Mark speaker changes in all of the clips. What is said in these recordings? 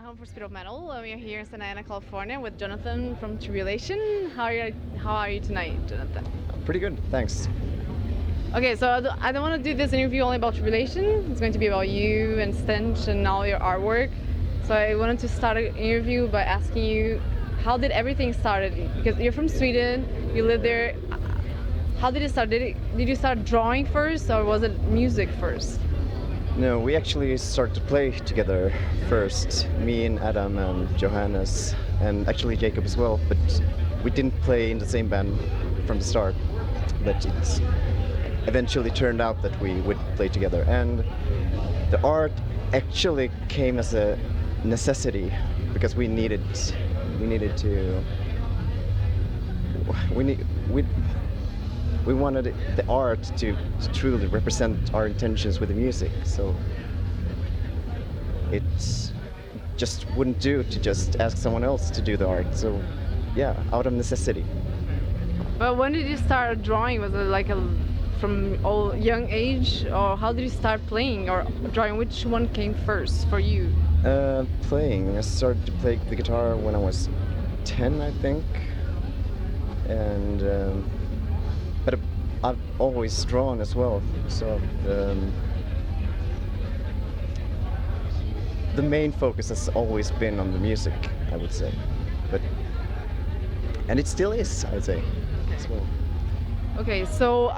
Speaker 1: home for Speed of Metal. We are here in Santa Ana, California with Jonathan from Tribulation. How are you tonight, Jonathan?
Speaker 2: Pretty good, thanks.
Speaker 1: Okay, so I don't want to do this interview only about Tribulation. It's going to be about you and Stench and all your artwork. So I wanted to start an interview by asking you, how did everything start? Because you're from Sweden, you live there. How did it start? Did you start drawing first, or was it music first?
Speaker 2: No, we actually started to play together first, me and Adam and Johannes, and actually Jacob as well, but we didn't play in the same band from the start. But it eventually turned out that we would play together, and the art actually came as a necessity because we wanted the art to truly represent our intentions with the music, so it just wouldn't do to just ask someone else to do the art. So yeah, out of necessity.
Speaker 1: But when did you start drawing? Was it like from a young age, or how did you start playing or drawing? Which one came first for you?
Speaker 2: Playing. I started to play the guitar when I was 10, I think, and but I've always drawn as well. So the main focus has always been on the music, I would say, and it still is, I'd say, as well.
Speaker 1: Okay, so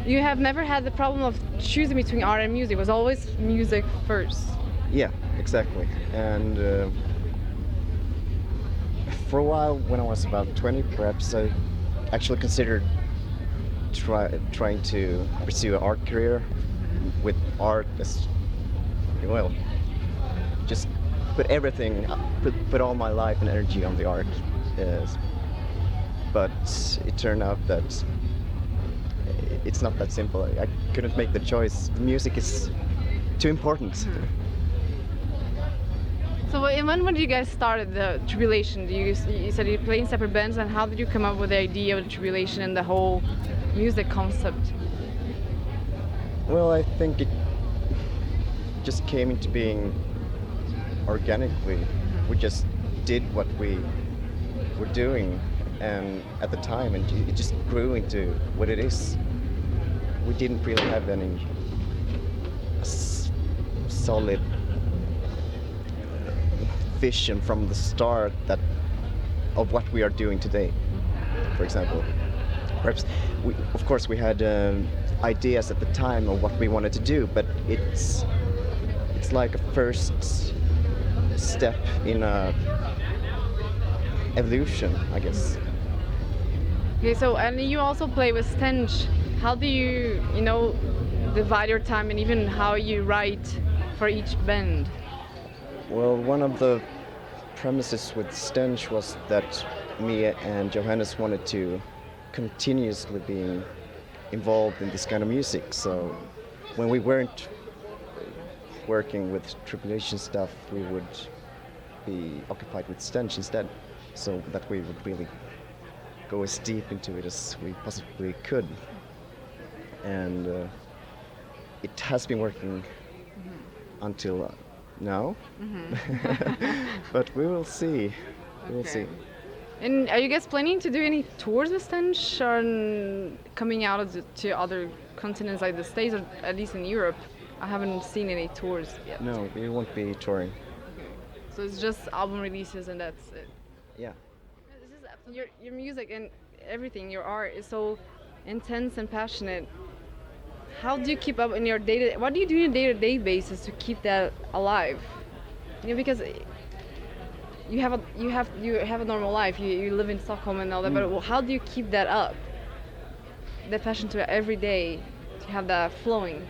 Speaker 1: you have never had the problem of choosing between art and music. It was always music first.
Speaker 2: Yeah, exactly. And for a while, when I was about 20, perhaps, I actually considered trying to pursue an art career with art as well. Just put everything, put all my life and energy on the art. But it turned out that it's not that simple. I couldn't make the choice. The music is too important.
Speaker 1: So when did you guys started the Tribulation? You said you play in separate bands, and how did you come up with the idea of the Tribulation and the whole music concept?
Speaker 2: Well, I think it just came into being organically. We just did what we were doing, and at the time, and it just grew into what it is. We didn't really have any solid vision from the start of what we are doing today. For example, perhaps of course we had ideas at the time of what we wanted to do, but it's like a first step in a evolution, I guess.
Speaker 1: Okay, so and you also play with Stench. How do you divide your time, and even how you write for each band?
Speaker 2: Well, one of the premises with Stench was that me and Johannes wanted to continuously be involved in this kind of music. So when we weren't working with Tribulation stuff, we would be occupied with Stench instead, so that we would really go as deep into it as we possibly could. And it has been working until now. But we will see. We will see.
Speaker 1: And are you guys planning to do any tours with Stench, or coming out to other continents like the States, or at least in Europe? I haven't seen any tours yet.
Speaker 2: No, we won't be touring.
Speaker 1: Okay. So it's just album releases and that's it.
Speaker 2: Yeah.
Speaker 1: Your music and everything, your art is so intense and passionate. How do you keep up in your what do you do on a day-to-day basis to keep that alive? Because you have a normal life. You live in Stockholm and all that, but how do you keep that up? That passion to every day, to have that flowing.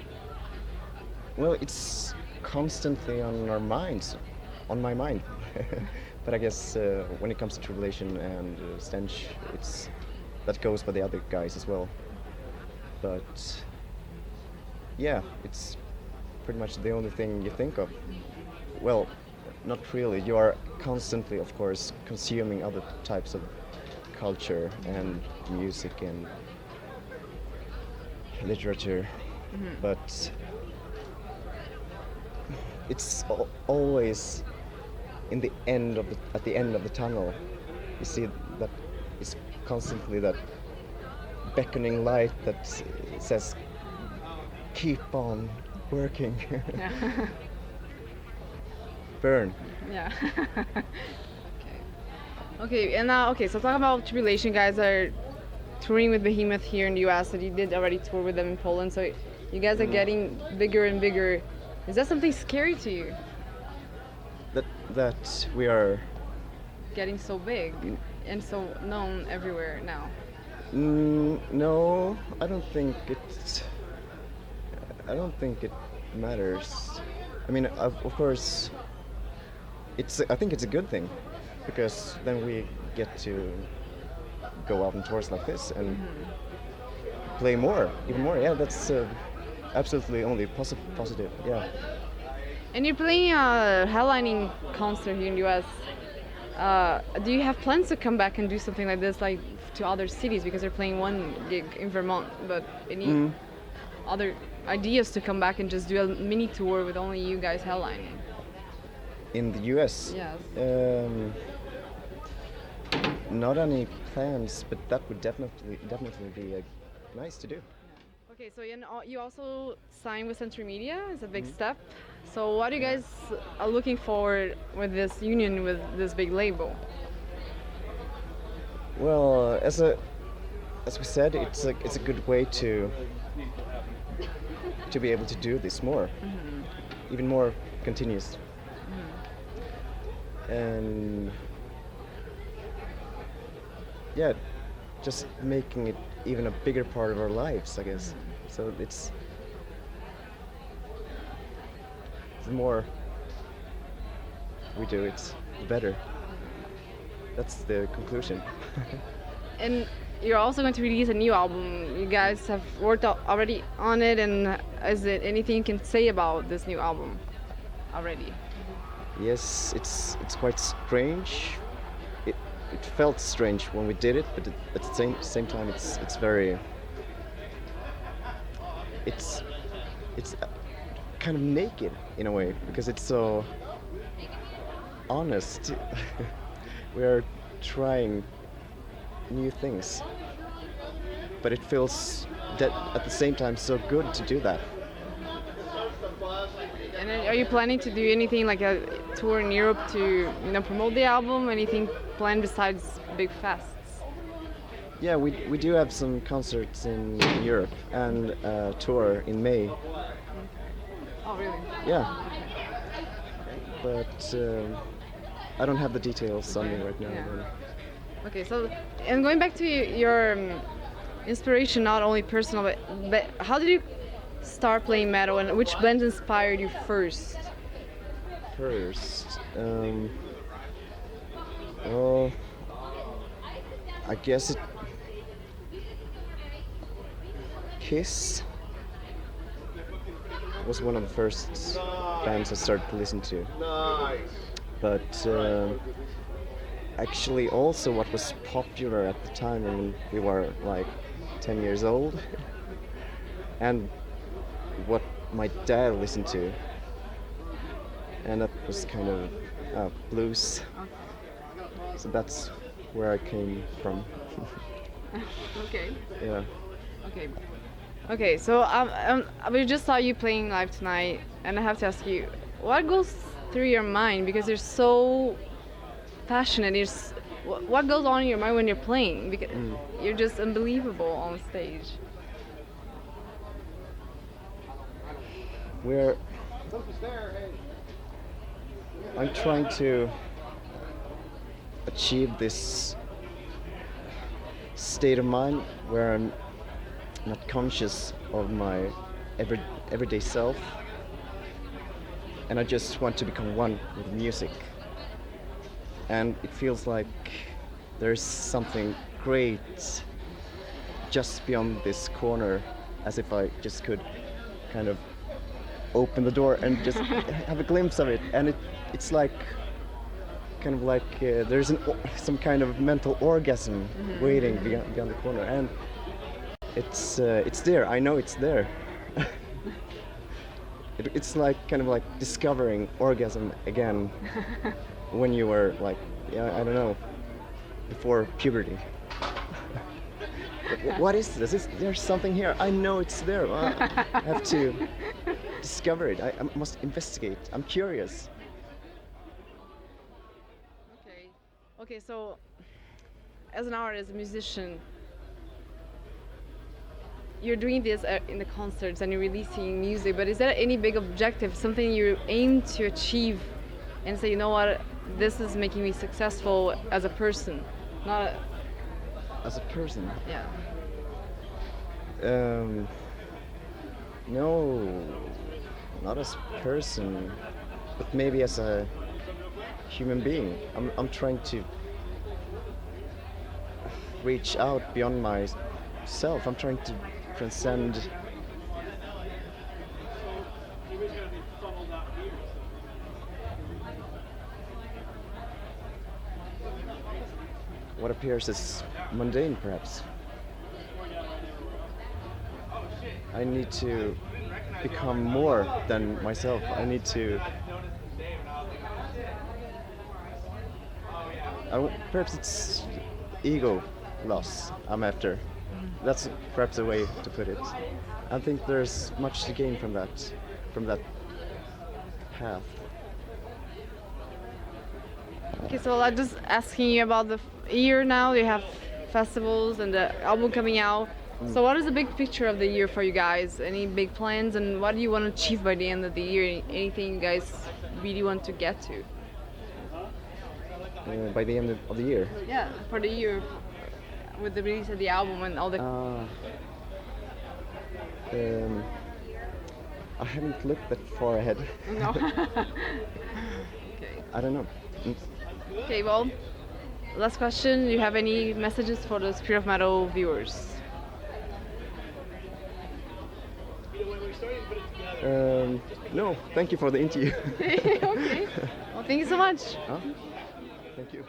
Speaker 2: Well, it's constantly on our minds, on my mind. But I guess when it comes to Tribulation and Stench, that goes for the other guys as well. But yeah, it's pretty much the only thing you think of. Well, not really. You are constantly, of course, consuming other types of culture and music and literature, but it's always in the end of at the end of the tunnel, you see that it's constantly that beckoning light that says, "Keep on working."
Speaker 1: Yeah.
Speaker 2: Burn.
Speaker 1: Yeah. Okay, and now, okay, so talking about Tribulation, guys are touring with Behemoth here in the US, and you did already tour with them in Poland, so you guys are getting bigger and bigger. Is that something scary to you,
Speaker 2: That we are.
Speaker 1: getting so big and so known everywhere now?
Speaker 2: No, I don't think it. I don't think it matters. I mean, of course, I think it's a good thing, because then we get to go out on tours like this and play more, even more. Yeah, that's absolutely only positive. Yeah.
Speaker 1: And you're playing a headlining concert here in the US. Do you have plans to come back and do something like this, like to other cities? Because you're playing one gig in Vermont, but any other ideas to come back and just do a mini tour with only you guys headlining?
Speaker 2: In the US?
Speaker 1: Yes.
Speaker 2: Not any plans, but that would definitely be nice to do.
Speaker 1: Okay, so you also signed with Century Media. It's a big step. So what are you guys are looking forward with this union with this big label?
Speaker 2: Well, as we said, it's a good way to be able to do this more, even more continuous, and yeah, just making it even a bigger part of our lives, I guess. So it's the more we do it, the better. That's the conclusion.
Speaker 1: And you're also going to release a new album. You guys have worked already on it, and is there anything you can say about this new album already?
Speaker 2: Yes, it's quite strange. It felt strange when we did it, but at the same time, it's very. It's kind of naked in a way, because it's so honest. We are trying new things, but it feels that at the same time so good to do that.
Speaker 1: And then are you planning to do anything like a tour in Europe to promote the album? Anything planned besides big fests?
Speaker 2: Yeah, we do have some concerts in Europe and a tour in May.
Speaker 1: Oh, really?
Speaker 2: Yeah. But I don't have the details on me right now.
Speaker 1: Yeah. Okay, so and going back to your inspiration, not only personal, but how did you start playing metal, and which band inspired you first?
Speaker 2: Well, I guess Kiss was one of the first bands I started to listen to. But actually also what was popular at the time when we were like 10 years old, and what my dad listened to, and that was kind of blues. So that's where I came from.
Speaker 1: Okay.
Speaker 2: Yeah.
Speaker 1: Okay, so we just saw you playing live tonight, and I have to ask you, what goes through your mind, because you're so passionate? What goes on in your mind when you're playing? Because you're just unbelievable on stage.
Speaker 2: I'm trying to achieve this state of mind where I'm not conscious of my everyday self, and I just want to become one with music. And it feels like there's something great just beyond this corner, as if I just could kind of open the door and just have a glimpse of it, and it's like kind of like there's some kind of mental orgasm waiting beyond the corner, and it's there. I know it's there. It's like kind of like discovering orgasm again. when you were like, yeah, I don't know, before puberty. What is this? There's something here. I know it's there. I have to discover it. I must investigate. I'm curious.
Speaker 1: Okay. Okay, so as an artist, a musician, you're doing this in the concerts and you're releasing music, but is there any big objective, something you aim to achieve and say, you know what, this is making me successful as a person? Not,
Speaker 2: As a person,
Speaker 1: yeah.
Speaker 2: no, not as a person, but maybe as a human being. I'm trying to reach out beyond myself. I'm trying to transcend what appears as mundane, perhaps. I need to become more than myself. I need to. Perhaps it's ego loss I'm after. That's perhaps a way to put it. I think there's much to gain from that path.
Speaker 1: Okay, so I'm just asking you about the year now. You have festivals and the album coming out. So what is the big picture of the year for you guys? Any big plans, and what do you want to achieve by the end of the year? Anything you guys really want to get to?
Speaker 2: By the end of the year.
Speaker 1: Yeah, for the year, with the release of the album and all the...
Speaker 2: I haven't looked that far ahead.
Speaker 1: No. Okay.
Speaker 2: I don't know.
Speaker 1: Okay, well, last question. Do you have any messages for the Spirit of Metal viewers?
Speaker 2: No, thank you for the interview.
Speaker 1: Okay. Well, thank you so much.
Speaker 2: Huh? Thank you.